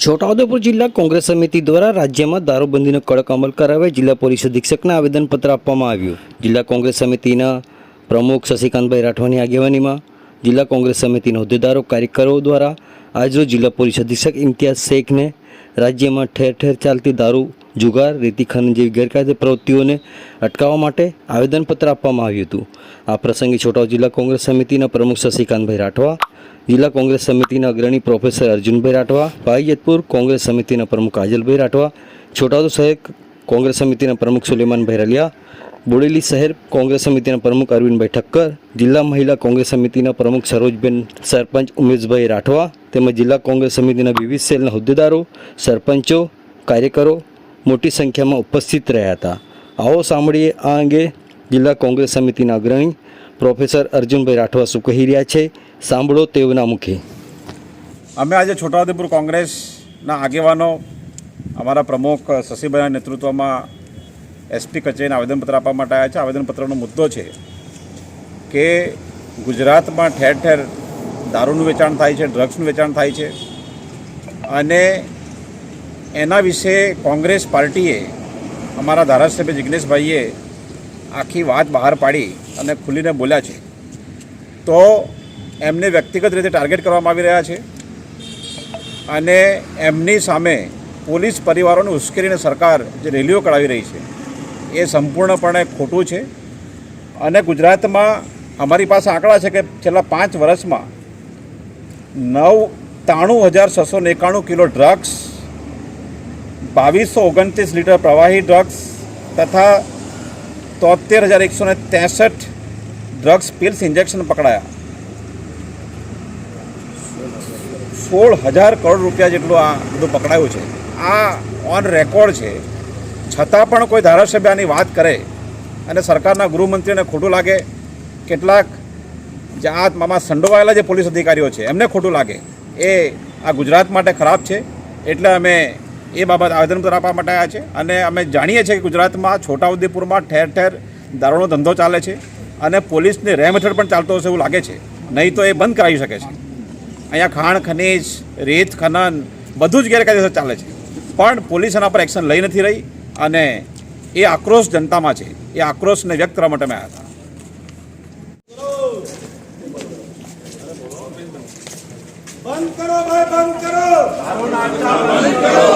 છોટાઉદેપુર જિલ્લા કોંગ્રેસ સમિતિ દ્વારા રાજ્યમાં દારૂબંધીનો કડક અમલ કરાવવા જિલ્લા પોલીસ અધિક્ષકને આવેદનપત્ર આપવામાં આવ્યું. જિલ્લા કોંગ્રેસ સમિતિના પ્રમુખ શશિકાંતભાઈ રાઠવાની આગેવાનીમાં જિલ્લા કોંગ્રેસ સમિતિના હોદ્દેદારો કાર્યકરો દ્વારા આજરોજ જિલ્લા પોલીસ અધિક્ષક ઇમ્તિયાઝ શેખને રાજ્યમાં ઠેર ઠેર ચાલતી દારૂ, જુગાર, રેતી ખનન જેવી ગેરકાયદે પ્રવૃત્તિઓને અટકાવવા માટે આવેદનપત્ર આપવામાં આવ્યું હતું. આ પ્રસંગે છોટાઉદેપુર જિલ્લા કોંગ્રેસ સમિતિના પ્રમુખ શશિકાંતભાઈ રાઠવા, જિલ્લા કોંગ્રેસ સમિતિના અગ્રણી પ્રોફેસર અર્જુનભાઈ રાઠવા, ભાઈજતપુર કોંગ્રેસ સમિતિના પ્રમુખ કાજલભાઈ રાઠવા, છોટાઉદેપુર શહેર કોંગ્રેસ સમિતિના પ્રમુખ સુલેમાનભાઈ રલિયા, બોડેલી શહેર કોંગ્રેસ સમિતિના પ્રમુખ અરવિંદભાઈ ઠક્કર, જિલ્લા મહિલા કોંગ્રેસ સમિતિના પ્રમુખ સરોજબેન, સરપંચ ઉમેશભાઈ રાઠવા તેમજ જિલ્લા કોંગ્રેસ સમિતિના વિવિધ સેલના હોદ્દેદારો, સરપંચો, કાર્યકરો મોટી સંખ્યામાં ઉપસ્થિત રહ્યા હતા. આવો સાંભળીએ આ અંગે જિલ્લા કોંગ્રેસ સમિતિના અગ્રણી પ્રોફેસર અર્જુનભાઈ રાઠવા શું કહી રહ્યા છે. સાંભળો તેઓના મુખે. અમે આજે છોટાઉદેપુર કોંગ્રેસના આગેવાનો અમારા પ્રમુખ શશીભાઈના નેતૃત્વમાં એસપી કચેરીને આવેદનપત્ર આપવા માટે આવ્યા છે. આવેદનપત્રનો મુદ્દો છે કે ગુજરાતમાં ઠેર ઠેર દારૂનું વેચાણ થાય છે, ડ્રગ્સનું વેચાણ થાય છે અને એના વિશે કોંગ્રેસ પાર્ટીએ, અમારા ધારાસભ્ય જિગ્નેશભાઈએ આખી વાત બહાર પાડી અને ખુલીને બોલ્યા છે. તો એમને વ્યક્તિગત રીતે ટાર્ગેટ કરવામાં આવી રહ્યા છે અને એમની સામે પોલીસ પરિવારોને ઉશ્કેરીને સરકાર જે રેલીઓ કરાવી રહી છે એ સંપૂર્ણપણે ખોટું છે. અને ગુજરાતમાં અમારી પાસે આંકડા છે કે છેલ્લા 5 વર્ષમાં 93,691 કિલો ડ્રગ્સ, 2229 લીટર પ્રવાહી ડ્રગ્સ તથા 73,163 ડ્રગ્સ પિલ્સ ઇન્જેક્શન પકડાયા. 16,000 કરોડ રૂપિયા જેટલું આ બધું પકડાયું છે. આ ઓન રેકોર્ડ છે. છતાં પણ કોઈ ધારાસભ્ય આની વાત કરે અને સરકારના ગૃહમંત્રીને ખોટું લાગે, કેટલાક જે આમાં સંડોવાયેલા જે પોલીસ અધિકારીઓ છે એમને ખોટું લાગે, એ આ ગુજરાત માટે ખરાબ છે. એટલે અમે એ બાબત આવેદનપત્ર આપવા માટે આવ્યા છે. અને અમે જાણીએ છીએ કે ગુજરાતમાં છોટાઉદેપુરમાં ઠેર ઠેર દારૂનો ધંધો ચાલે છે અને પોલીસની રેમ હેઠળ પણ ચાલતો હશે એવું લાગે છે. નહીં તો એ બંધ કરાવી શકે છે. અહીંયા ખાણ ખનીજ, રેત ખનન બધું જ ગેરકાયદેસર ચાલે છે, પણ પોલીસ એના પર એક્શન લઈ નથી રહી અને એ આક્રોશ જનતામાં છે. એ આક્રોશને વ્યક્ત કરવા માટે અમે આવ્યા હતા. બંધ કરો ભાઈ, બંધ કરો, બંધ કરો.